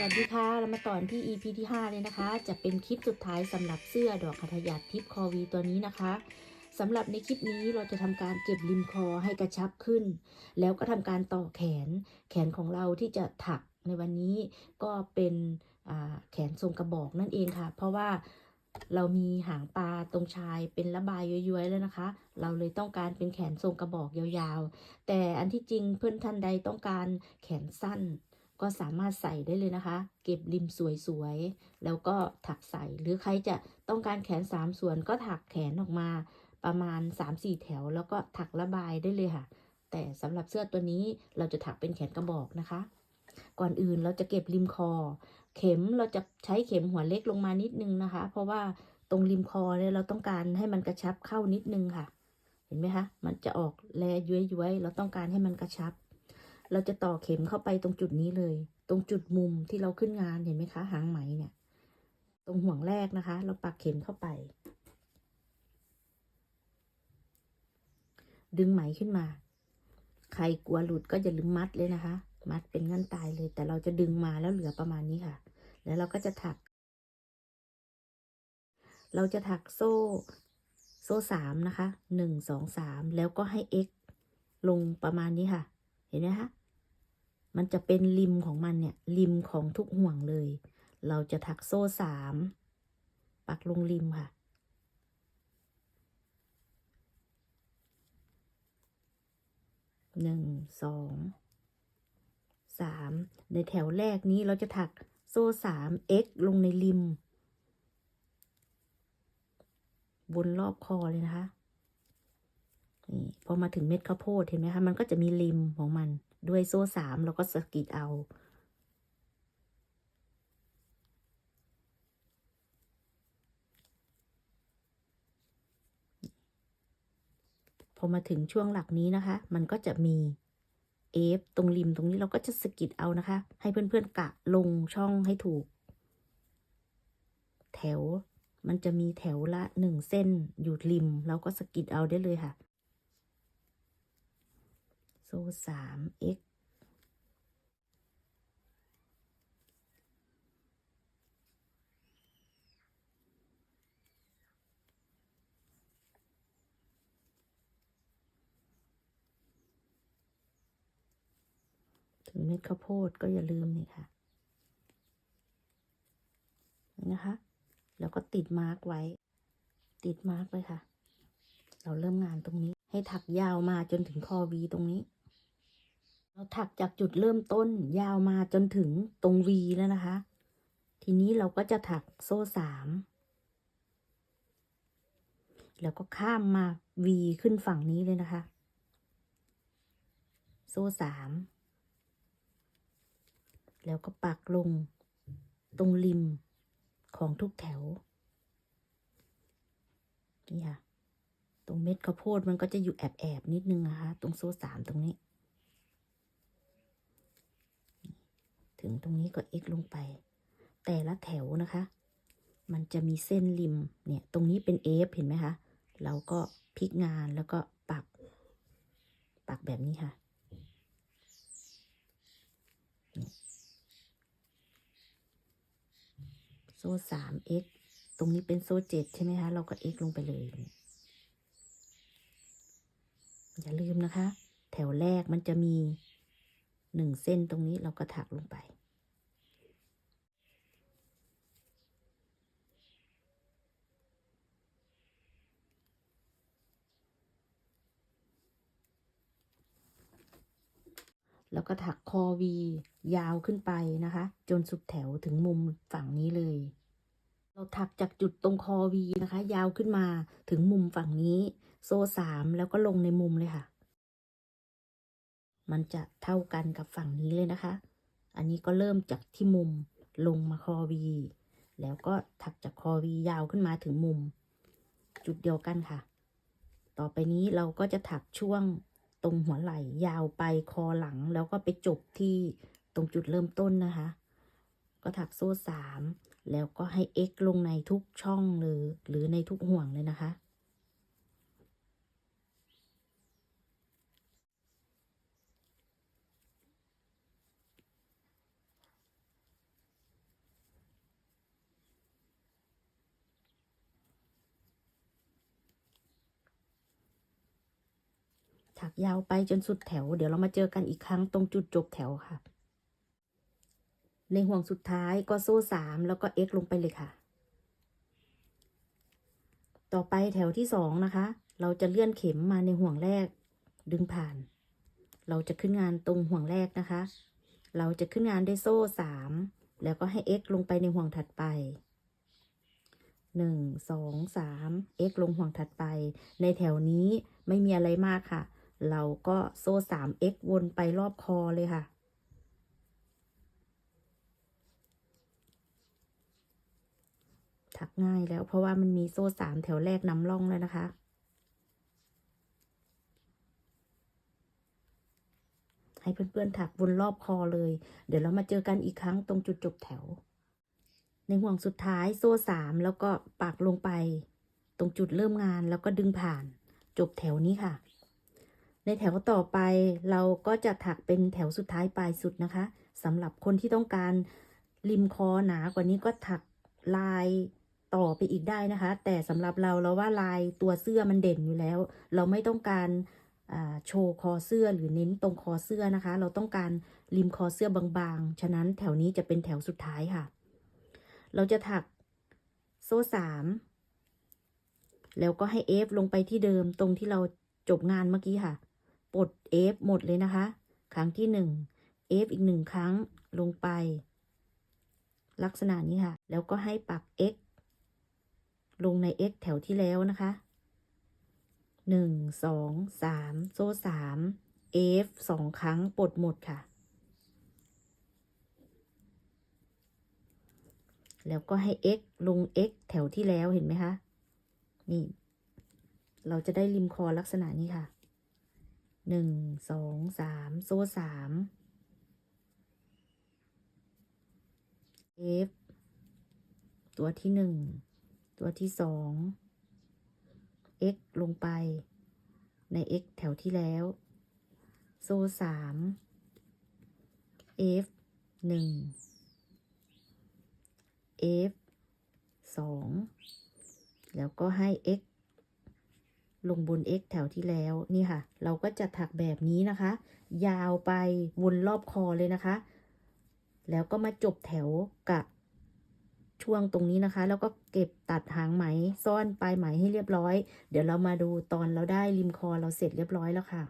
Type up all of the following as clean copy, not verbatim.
วัสดีค่ะเรามาต่อที่ EP ที่5เลยนะคะจะเป็นคลิปสุดท้ายสำหรับเสื้อดอกหัทยัดทิปคอวีตัวนี้นะคะสำหรับในคลิปนี้เราจะทำการเก็บริมคอให้กระชับขึ้นแล้วก็ทำการต่อแขนของเราที่จะถักในวันนี้ก็เป็นแขนทรงกระบอกนั่นเองค่ะเพราะว่าเรามีหางปลาตรงชายเป็นระบายย้อยๆแล้วนะคะเราเลยต้องการเป็นแขนทรงกระบอกยาวๆแต่อันที่จริงเพื่อนท่านใดต้องการแขนสั้นก็สามารถใส่ได้เลยนะคะเก็บริมสวยๆแล้วก็ถักใส่หรือใครจะต้องการแขน3ส่วนก็ถักแขนออกมาประมาณ 3-4 แถวแล้วก็ถักระบายได้เลยค่ะแต่สำหรับเสื้อตัวนี้เราจะถักเป็นแขนกระบอกนะคะก่อนอื่นเราจะเก็บริมคอเข็มเราจะใช้เข็มหัวเล็กลงมานิดนึงนะคะเพราะว่าตรงริมคอเนี่ยเราต้องการให้มันกระชับเข้านิดนึงค่ะเห็นไหมคะมันจะออกแลย้วยๆเราต้องการให้มันกระชับเราจะต่อเข็มเข้าไปตรงจุดนี้เลยตรงจุดมุมที่เราขึ้นงานเห็นไหมคะหางไหมเนี่ยตรงห่วงแรกนะคะเราปักเข็มเข้าไปดึงไหมขึ้นมาใครกลัวหลุดก็อย่าลืมมัดเลยนะคะมัดเป็นงั้นตายเลยแต่เราจะดึงมาแล้วเหลือประมาณนี้ค่ะแล้วเราก็จะถักโซ่3นะคะ1 2 3แล้วก็ให้ x ลงประมาณนี้ค่ะเห็นไหมคะมันจะเป็นริมของมันเนี่ยริมของทุกห่วงเลยเราจะถักโซ่3ปักลงริมค่ะ1 2 3ในแถวแรกนี้เราจะถักโซ่3 x ลงในริมบนรอบคอเลยนะคะนี่พอมาถึงเม็ดข้าวโพดเห็นไหมคะมันก็จะมีริมของมันด้วยโซ่3แล้วก็สะกิดเอาพอมาถึงช่วงหลักนี้นะคะมันก็จะมีเอฟตรงริมตรงนี้เราก็จะสะกิดเอานะคะให้เพื่อนๆกะลงช่องให้ถูกแถวมันจะมีแถวละ1เส้นอยู่ริมเราก็สะกิดเอาได้เลยค่ะโซ่3 x ถึงเม็ดข้าวโพดก็อย่าลืมนี่ค่ะนะคะแล้วก็ติดมาร์กไว้ติดมาร์กไว้ค่ะเราเริ่มงานตรงนี้ให้ถักยาวมาจนถึงคอวีตรงนี้เราถักจากจุดเริ่มต้นยาวมาจนถึงตรงวีแล้วนะคะทีนี้เราก็จะถักโซ่3แล้วก็ข้ามมาวีขึ้นฝั่งนี้เลยนะคะโซ่3แล้วก็ปักลงตรงริมของทุกแถวนี่ค่ะตรงเม็ดข้าวโพดมันก็จะอยู่แอบนิดนึงนะคะตรงโซ่3ตรงนี้ถึงตรงนี้ก็ x ลงไปแต่ละแถวนะคะมันจะมีเส้นริมเนี่ยตรงนี้เป็น f เห็นไหมคะเราก็พลิกงานแล้วก็ปักแบบนี้ค่ะโซ่3 x ตรงนี้เป็นโซ่7ใช่ไหมคะเราก็ x ลงไปเลยอย่าลืมนะคะแถวแรกมันจะมี1เส้นตรงนี้เราก็ถักลงไปแล้วก็ถักคอวียาวขึ้นไปนะคะจนสุดแถวถึงมุมฝั่งนี้เลยเราถักจากจุดตรงคอวีนะคะยาวขึ้นมาถึงมุมฝั่งนี้โซ่3แล้วก็ลงในมุมเลยค่ะมันจะเท่ากันกับฝั่งนี้เลยนะคะอันนี้ก็เริ่มจากที่มุมลงมาคอวีแล้วก็ถักจากคอวียาวขึ้นมาถึงมุมจุดเดียวกันค่ะต่อไปนี้เราก็จะถักช่วงตรงหัวไหล่ยาวไปคอหลังแล้วก็ไปจบที่ตรงจุดเริ่มต้นนะคะก็ถักโซ่3แล้วก็ให้ x ลงในทุกช่องหรือในทุกห่วงเลยนะคะ กยาวไปจนสุดแถวเดี๋ยวเรามาเจอกันอีกครั้งตรงจุดจบแถวค่ะในห่วงสุดท้ายก็โซ่3แล้วก็ x ลงไปเลยค่ะต่อไปแถวที่2นะคะเราจะเลื่อนเข็มมาในห่วงแรกดึงผ่านเราจะขึ้นงานตรงห่วงแรกนะคะเราจะขึ้นงานด้วยโซ่3แล้วก็ให้ x ลงไปในห่วงถัดไป1 2 3 x ลงห่วงถัดไปในแถวนี้ไม่มีอะไรมากค่ะเราก็โซ่3 x วนไปรอบคอเลยค่ะถักง่ายแล้วเพราะว่ามันมีโซ่3แถวแรกนำร่องแล้วนะคะให้เพื่อนๆถักวนรอบคอเลยเดี๋ยวเรามาเจอกันอีกครั้งตรงจุดจบแถวในห่วงสุดท้ายโซ่3แล้วก็ปักลงไปตรงจุดเริ่มงานแล้วก็ดึงผ่านจบแถวนี้ค่ะในแถวต่อไปเราก็จะถักเป็นแถวสุดท้ายปลายสุดนะคะสำหรับคนที่ต้องการริมคอหนากว่านี้ก็ถักลายต่อไปอีกได้นะคะแต่สำหรับเราว่าลายตัวเสื้อมันเด่นอยู่แล้วเราไม่ต้องการโชว์คอเสื้อหรือเน้นตรงคอเสื้อนะคะเราต้องการริมคอเสื้อบางๆฉะนั้นแถวนี้จะเป็นแถวสุดท้ายค่ะเราจะถักโซ่3แล้วก็ให้ F ลงไปที่เดิมตรงที่เราจบงานเมื่อกี้ค่ะปลด F หมดเลยนะคะครั้งที่1 F อีก1ครั้งลงไปลักษณะนี้ค่ะแล้วก็ให้ปัก X ลงใน X แถวที่แล้วนะคะ1 2 3โซ่3 F 2ครั้งปลดหมดค่ะแล้วก็ให้ x ลง x แถวที่แล้วเห็นไหมคะนี่เราจะได้ริมคอลักษณะนี้ค่ะ1 2 3โซ่3 f ตัวที่1ตัวที่2 x ลงไปใน x แถวที่แล้วโซ่3 f 1 f 2แล้วก็ให้ x ลงบน x แถวที่แล้วนี่ค่ะเราก็จะถักแบบนี้นะคะยาวไปวนรอบคอเลยนะคะแล้วก็มาจบแถวกับช่วงตรงนี้นะคะแล้วก็เก็บตัดหางไหมซ่อนปลายไหมให้เรียบร้อยเดี๋ยวเรามาดูตอนเราได้ริมคอเราเสร็จเรียบร้อยแล้วค่ะ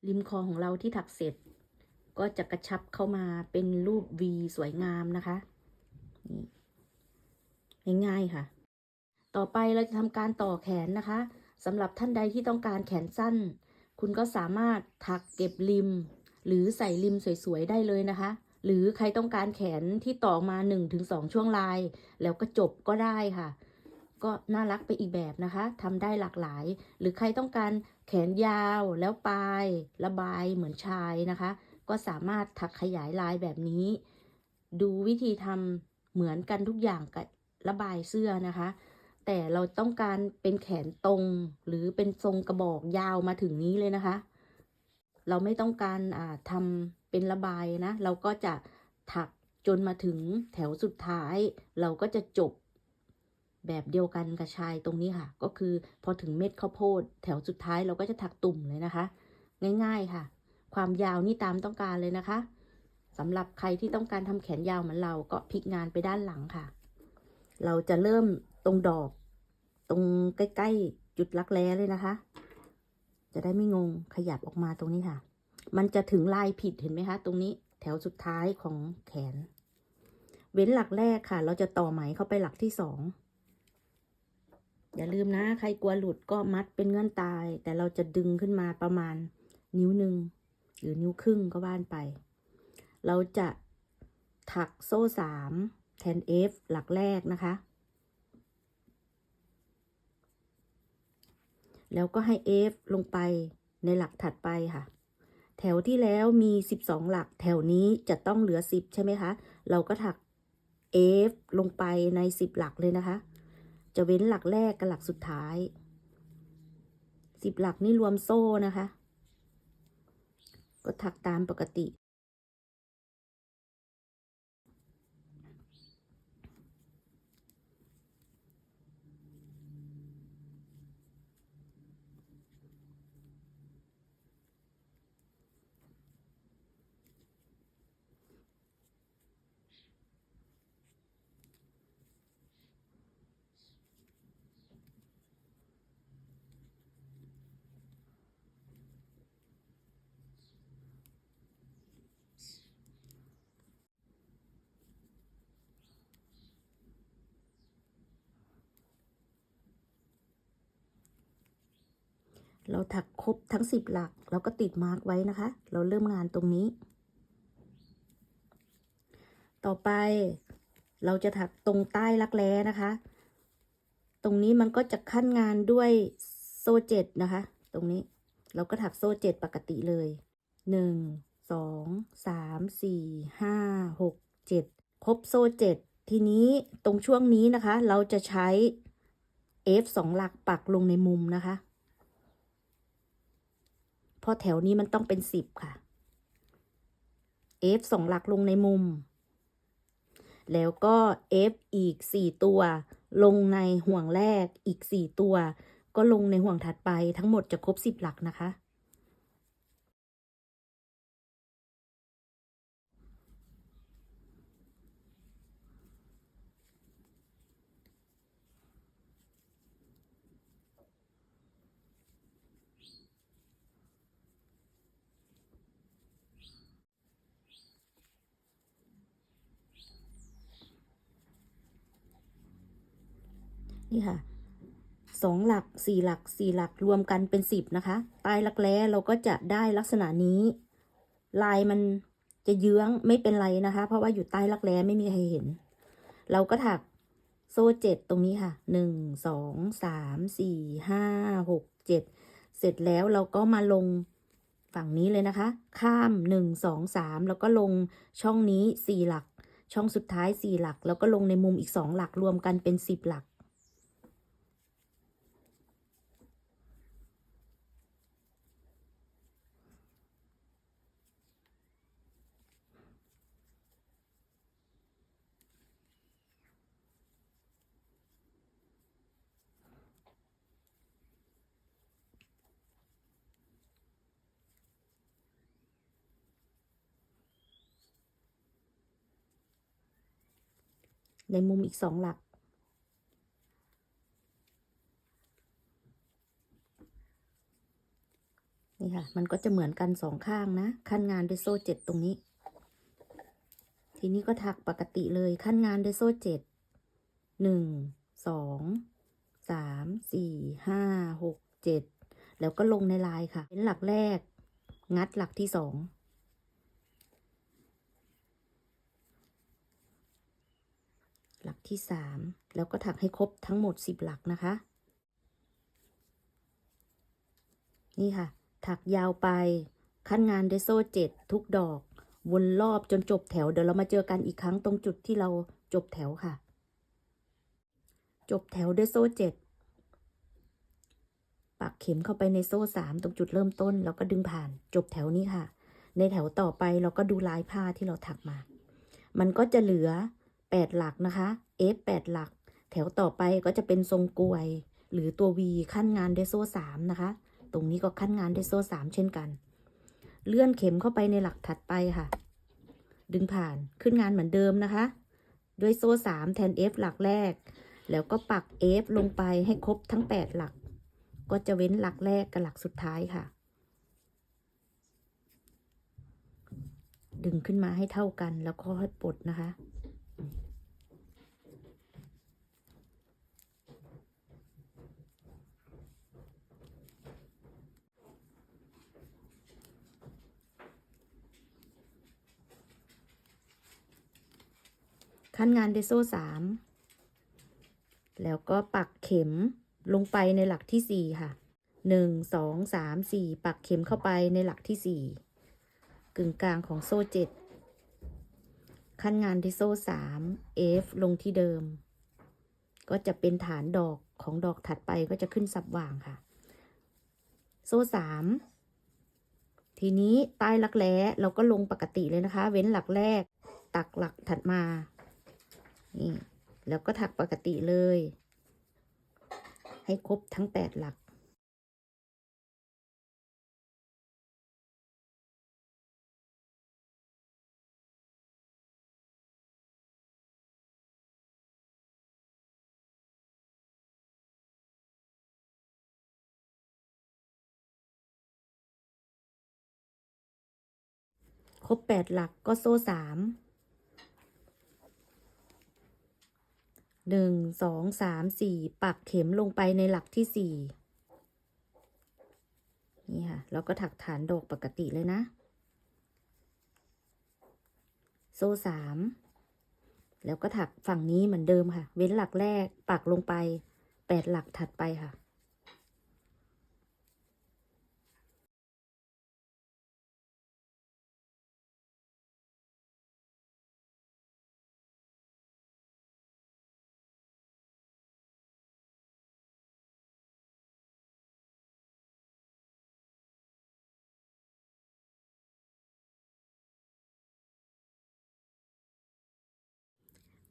ริมคอของเราที่ถักเสร็จก็จะกระชับเข้ามาเป็นรูป V สวยงามนะคะนี่ง่ายๆค่ะต่อไปเราจะทำการต่อแขนนะคะสำหรับท่านใดที่ต้องการแขนสั้นคุณก็สามารถถักเก็บริมหรือใส่ริมสวยๆได้เลยนะคะหรือใครต้องการแขนที่ต่อมา 1-2 ช่วงลายแล้วก็จบก็ได้ค่ะก็น่ารักไปอีกแบบนะคะทำได้หลากหลายหรือใครต้องการแขนยาวแล้วปลายระบายเหมือนชายนะคะก็สามารถถักขยายลายแบบนี้ดูวิธีทำเหมือนกันทุกอย่างกับระบายเสื้อนะคะแต่เราต้องการเป็นแขนตรงหรือเป็นทรงกระบอกยาวมาถึงนี้เลยนะคะเราไม่ต้องการทำเป็นระบายนะเราก็จะถักจนมาถึงแถวสุดท้ายเราก็จะจบแบบเดียวกันกับชายตรงนี้ค่ะก็คือพอถึงเม็ดข้าวโพดแถวสุดท้ายเราก็จะถักตุ่มเลยนะคะง่ายๆค่ะความยาวนี่ตามต้องการเลยนะคะสำหรับใครที่ต้องการทำแขนยาวเหมือนเราก็พลิกงานไปด้านหลังค่ะเราจะเริ่มตรงดอกตรงใกล้ๆจุดรักแร้เลยนะคะจะได้ไม่งงขยับออกมาตรงนี้ค่ะมันจะถึงลายผิดเห็นไหมคะตรงนี้แถวสุดท้ายของแขนเว้นหลักแรกค่ะเราจะต่อไหมเข้าไปหลักที่2อย่าลืมนะใครกลัวหลุดก็มัดเป็นเงื่อนตายแต่เราจะดึงขึ้นมาประมาณนิ้ว1หรือนิ้วครึ่งก็ว่านไปเราจะถักโซ่3แทน F หลักแรกนะคะแล้วก็ให้ F ลงไปในหลักถัดไปค่ะแถวที่แล้วมี12หลักแถวนี้จะต้องเหลือ10ใช่ไหมคะเราก็ถัก F ลงไปใน10หลักเลยนะคะจะเว้นหลักแรกกับหลักสุดท้าย10หลักนี่รวมโซ่นะคะก็ถักตามปกติ เราถักครบทั้ง10 หลักเราก็ติดมาร์กไว้นะคะ เราเริ่มงานตรงนี้ ต่อไปเราจะถักตรงใต้รักแร้นะคะ ตรงนี้มันก็จะขั้นงานด้วยโซ่7นะคะ ตรงนี้เราก็ถักโซ่7ปกติเลย1 2 3 4 5 6 7ครบโซ่7ทีนี้ตรงช่วงนี้นะคะเราจะใช้ F 2 หลักปักลงในมุมนะคะเพราะแถวนี้มันต้องเป็น10ค่ะ F 2 หลักลงในมุมแล้วก็ F อีก4 ตัวลงในห่วงแรกอีก4 ตัวก็ลงในห่วงถัดไปทั้งหมดจะครบ10 หลักนะคะนี่ค่ะ2 หลัก4 หลัก4 หลักรวมกันเป็น10นะคะใต้รักแร้เราก็จะได้ลักษณะนี้ลายมันจะเยื้องไม่เป็นไรนะคะเพราะว่าอยู่ใต้รักแร้ไม่มีใครเห็นเราก็ถักโซ่7ตรงนี้ค่ะ1 2 3 4 5 6 7เสร็จแล้วเราก็มาลงฝั่งนี้เลยนะคะข้าม1 2 3แล้วก็ลงช่องนี้4 หลักช่องสุดท้าย4 หลักแล้วก็ลงในมุมอีก2 หลักรวมกันเป็น10 หลักในมุมอีก2 หลักนี่ค่ะมันก็จะเหมือนกัน2 ข้างนะขั้นงานด้วยโซ่7ตรงนี้ทีนี้ก็ถักปกติเลยขั้นงานด้วยโซ่7 1 2 3 4 5 6 7แล้วก็ลงในลายค่ะเป็นหลักแรกงัดหลักที่2หลักที่3แล้วก็ถักให้ครบทั้งหมด10 หลักนะคะนี่ค่ะถักยาวไปขั้นงานด้วยโซ่7ทุกดอกวนรอบจนจบแถวเดี๋ยวเรามาเจอกันอีกครั้งตรงจุดที่เราจบแถวค่ะจบแถวด้วยโซ่7ปักเข็มเข้าไปในโซ่3ตรงจุดเริ่มต้นแล้วก็ดึงผ่านจบแถวนี้ค่ะในแถวต่อไปเราก็ดูลายผ้าที่เราถักมามันก็จะเหลือ8 หลักนะคะ F 8 หลักแถวต่อไปก็จะเป็นทรงกลวยหรือตัว V ขั้นงานด้วยโซ่3นะคะตรงนี้ก็ขั้นงานด้วยโซ่3เช่นกันเลื่อนเข็มเข้าไปในหลักถัดไปค่ะดึงผ่านขึ้นงานเหมือนเดิมนะคะด้วยโซ่3แทน F หลักแรกแล้วก็ปัก F ลงไปให้ครบทั้ง8 หลักก็จะเว้นหลักแรกกับหลักสุดท้ายค่ะดึงขึ้นมาให้เท่ากันแล้วก็ค่อยปลดนะคะขั้นงานด้วยโซ่3แล้วก็ปักเข็มลงไปในหลักที่4ค่ะ1 2 3 4ปักเข็มเข้าไปในหลักที่4กึ่งกลางของโซ่7ขั้นงานด้วยโซ่3 F ลงที่เดิมก็จะเป็นฐานดอกของดอกถัดไปก็จะขึ้นสับว่างค่ะโซ่3ทีนี้ใต้รักแร้เราก็ลงปกติเลยนะคะเว้นหลักแรกตักหลักถัดมานี่แล้วก็ถักปกติเลยให้ครบทั้ง8 หลักครบ8 หลักก็โซ่3 1 2 3 4ปักเข็มลงไปในหลักที่4 นี่ค่ะแล้วก็ถักฐานดอกปกติเลยนะโซ่3แล้วก็ถักฝั่งนี้เหมือนเดิมค่ะเว้นหลักแรกปักลงไป8หลักถัดไปค่ะ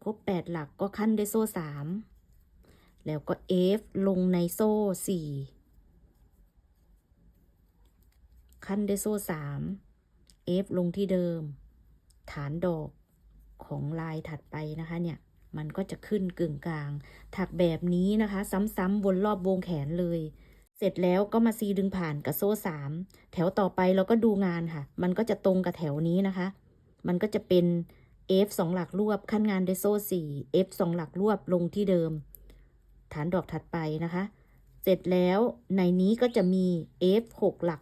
ครบ8หลักก็ขั้นด้วยโซ่3แล้วก็ F ลงในโซ่4ขั้นด้วยโซ่3 F ลงที่เดิมฐานดอกของลายถัดไปนะคะเนี่ยมันก็จะขึ้นกึ่งกลางถักแบบนี้นะคะซ้ำๆวนรอบวงแขนเลยเสร็จแล้วก็มาซีดึงผ่านกับโซ่3แถวต่อไปเราก็ดูงานค่ะมันก็จะตรงกับแถวนี้นะคะมันก็จะเป็น F 2หลักรวบขั้นงานด้วยโซ่4 F 2หลักรวบลงที่เดิมฐานดอกถัดไปนะคะเสร็จแล้วในนี้ก็จะมี F 6หลัก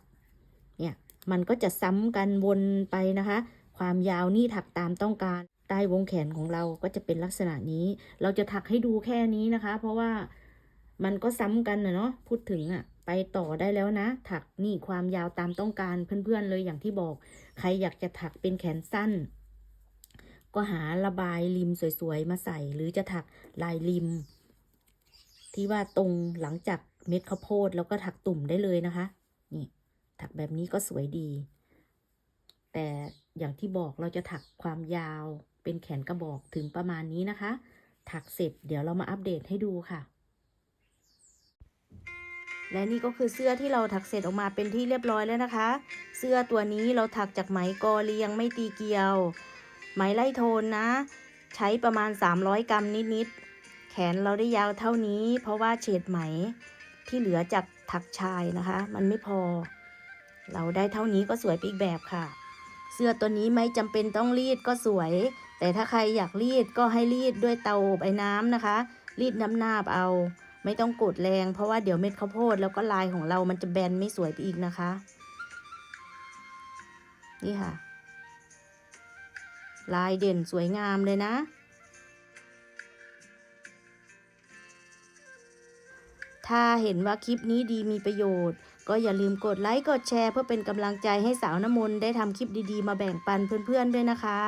เนี่ยมันก็จะซ้ำกันวนไปนะคะความยาวนี่ถักตามต้องการใต้วงแขนของเราก็จะเป็นลักษณะนี้เราจะถักให้ดูแค่นี้นะคะเพราะว่ามันก็ซ้ำกันนะเนาะพูดถึงอะไปต่อได้แล้วนะถักนี่ความยาวตามต้องการเพื่อนๆเลยอย่างที่บอกใครอยากจะถักเป็นแขนสั้นก็หาระบายริมสวยๆมาใส่หรือจะถักลายริมที่ว่าตรงหลังจากเม็ดข้าวโพดแล้วก็ถักตุ่มได้เลยนะคะนี่ถักแบบนี้ก็สวยดีแต่อย่างที่บอกเราจะถักความยาวเป็นแขนกระบอกถึงประมาณนี้นะคะถักเสร็จเดี๋ยวเรามาอัปเดตให้ดูค่ะและนี่ก็คือเสื้อที่เราถักเสร็จออกมาเป็นที่เรียบร้อยแล้วนะคะเสื้อตัวนี้เราถักจากไหมกอเรียงไม่ตีเกลียวไหมไล่โทนนะใช้ประมาณ300 กรัมนิดๆแขนเราได้ยาวเท่านี้เพราะว่าเฉดไหมที่เหลือจากถักชายนะคะมันไม่พอเราได้เท่านี้ก็สวยไปอีกแบบค่ะเสื้อตัวนี้ไม่จำเป็นต้องรีดก็สวยแต่ถ้าใครอยากรีดก็ให้รีดด้วยเตาอบไอ้น้ำนะคะรีดน้ำนาบเอาไม่ต้องกดแรงเพราะว่าเดี๋ยวเม็ดข้าวโพดแล้วก็ลายของเรามันจะแบนไม่สวยไปอีกนะคะนี่ค่ะลายเด่นสวยงามเลยนะถ้าเห็นว่าคลิปนี้ดีมีประโยชน์ก็อย่าลืมกดไลค์กดแชร์เพื่อเป็นกำลังใจให้สาวน้ำมนต์ได้ทำคลิปดีๆมาแบ่งปันเพื่อนๆด้วยนะคะ